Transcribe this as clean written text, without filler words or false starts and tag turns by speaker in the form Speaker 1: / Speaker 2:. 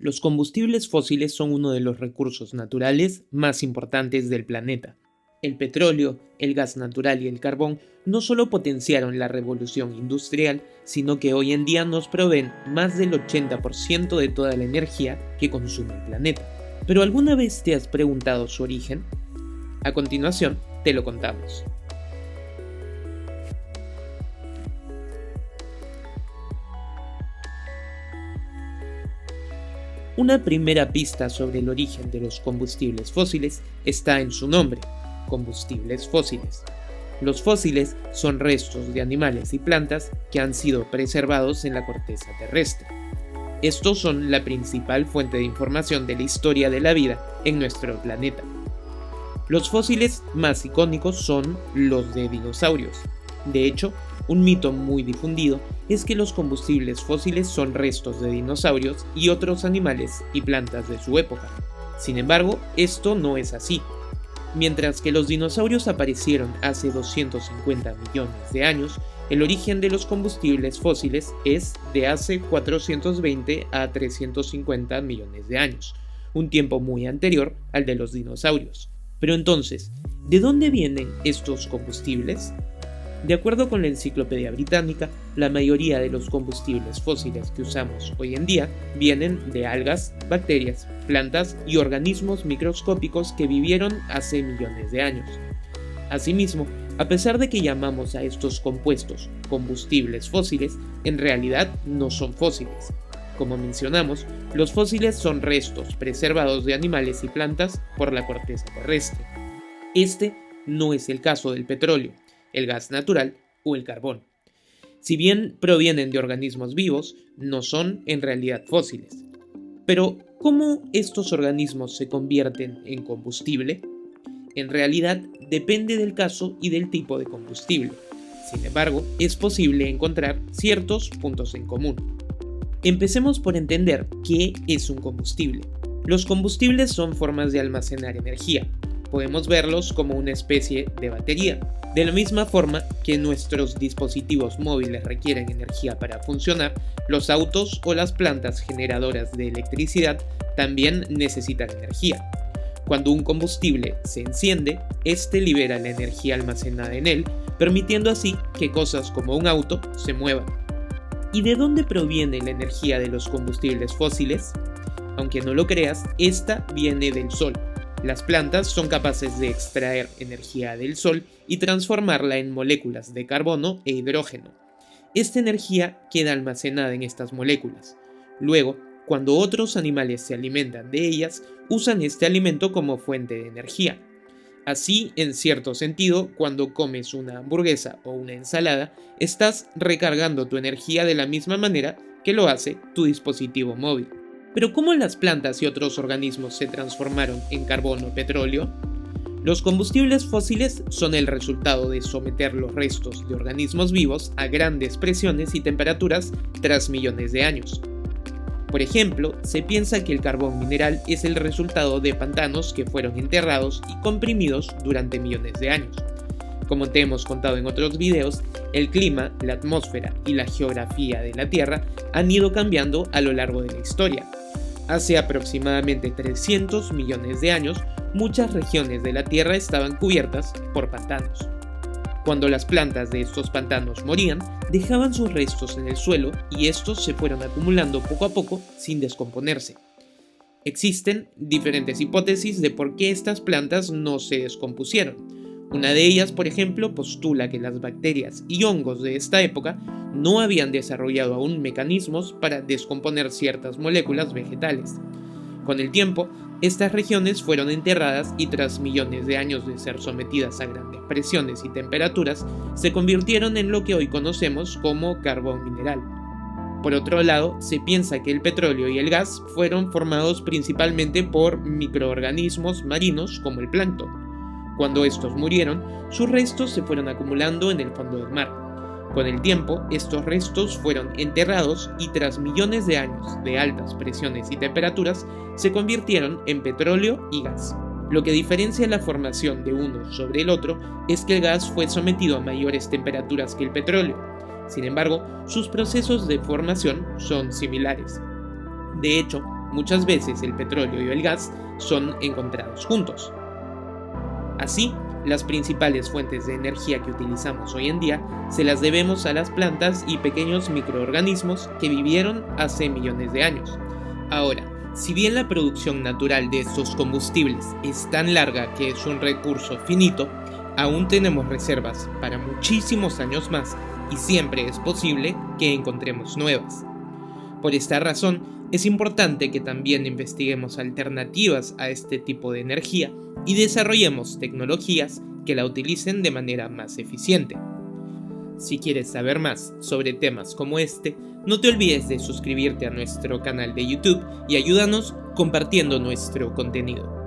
Speaker 1: Los combustibles fósiles son uno de los recursos naturales más importantes del planeta. El petróleo, el gas natural y el carbón no solo potenciaron la revolución industrial, sino que hoy en día nos proveen más del 80% de toda la energía que consume el planeta. ¿Pero alguna vez te has preguntado su origen? A continuación, te lo contamos. Una primera pista sobre el origen de los combustibles fósiles está en su nombre, combustibles fósiles. Los fósiles son restos de animales y plantas que han sido preservados en la corteza terrestre. Estos son la principal fuente de información de la historia de la vida en nuestro planeta. Los fósiles más icónicos son los de dinosaurios. De hecho, un mito muy difundido es que los combustibles fósiles son restos de dinosaurios y otros animales y plantas de su época. Sin embargo, esto no es así. Mientras que los dinosaurios aparecieron hace 250 millones de años, el origen de los combustibles fósiles es de hace 420 a 350 millones de años, un tiempo muy anterior al de los dinosaurios. Pero entonces, ¿de dónde vienen estos combustibles? De acuerdo con la Enciclopedia Británica, la mayoría de los combustibles fósiles que usamos hoy en día vienen de algas, bacterias, plantas y organismos microscópicos que vivieron hace millones de años. Asimismo, a pesar de que llamamos a estos compuestos combustibles fósiles, en realidad no son fósiles. Como mencionamos, los fósiles son restos preservados de animales y plantas por la corteza terrestre. Este no es el caso del petróleo, el gas natural o el carbón. Si bien provienen de organismos vivos, no son en realidad fósiles. Pero, ¿cómo estos organismos se convierten en combustible? En realidad, depende del caso y del tipo de combustible. Sin embargo, es posible encontrar ciertos puntos en común. Empecemos por entender qué es un combustible. Los combustibles son formas de almacenar energía. Podemos verlos como una especie de batería. De la misma forma que nuestros dispositivos móviles requieren energía para funcionar, los autos o las plantas generadoras de electricidad también necesitan energía. Cuando un combustible se enciende, este libera la energía almacenada en él, permitiendo así que cosas como un auto se muevan. ¿Y de dónde proviene la energía de los combustibles fósiles? Aunque no lo creas, esta viene del sol. Las plantas son capaces de extraer energía del sol y transformarla en moléculas de carbono e hidrógeno. Esta energía queda almacenada en estas moléculas. Luego, cuando otros animales se alimentan de ellas, usan este alimento como fuente de energía. Así, en cierto sentido, cuando comes una hamburguesa o una ensalada, estás recargando tu energía de la misma manera que lo hace tu dispositivo móvil. Pero ¿cómo las plantas y otros organismos se transformaron en carbón o petróleo? Los combustibles fósiles son el resultado de someter los restos de organismos vivos a grandes presiones y temperaturas tras millones de años. Por ejemplo, se piensa que el carbón mineral es el resultado de pantanos que fueron enterrados y comprimidos durante millones de años. Como te hemos contado en otros videos, el clima, la atmósfera y la geografía de la Tierra han ido cambiando a lo largo de la historia. Hace aproximadamente 300 millones de años, muchas regiones de la Tierra estaban cubiertas por pantanos. Cuando las plantas de estos pantanos morían, dejaban sus restos en el suelo y estos se fueron acumulando poco a poco sin descomponerse. Existen diferentes hipótesis de por qué estas plantas no se descompusieron. Una de ellas, por ejemplo, postula que las bacterias y hongos de esta época no habían desarrollado aún mecanismos para descomponer ciertas moléculas vegetales. Con el tiempo, estas regiones fueron enterradas y tras millones de años de ser sometidas a grandes presiones y temperaturas, se convirtieron en lo que hoy conocemos como carbón mineral. Por otro lado, se piensa que el petróleo y el gas fueron formados principalmente por microorganismos marinos como el plancton. Cuando estos murieron, sus restos se fueron acumulando en el fondo del mar. Con el tiempo, estos restos fueron enterrados y tras millones de años de altas presiones y temperaturas, se convirtieron en petróleo y gas. Lo que diferencia la formación de uno sobre el otro es que el gas fue sometido a mayores temperaturas que el petróleo. Sin embargo, sus procesos de formación son similares. De hecho, muchas veces el petróleo y el gas son encontrados juntos. Así, las principales fuentes de energía que utilizamos hoy en día se las debemos a las plantas y pequeños microorganismos que vivieron hace millones de años. Ahora, si bien la producción natural de estos combustibles es tan larga que es un recurso finito, aún tenemos reservas para muchísimos años más y siempre es posible que encontremos nuevas. Por esta razón, es importante que también investiguemos alternativas a este tipo de energía y desarrollemos tecnologías que la utilicen de manera más eficiente. Si quieres saber más sobre temas como este, no te olvides de suscribirte a nuestro canal de YouTube y ayúdanos compartiendo nuestro contenido.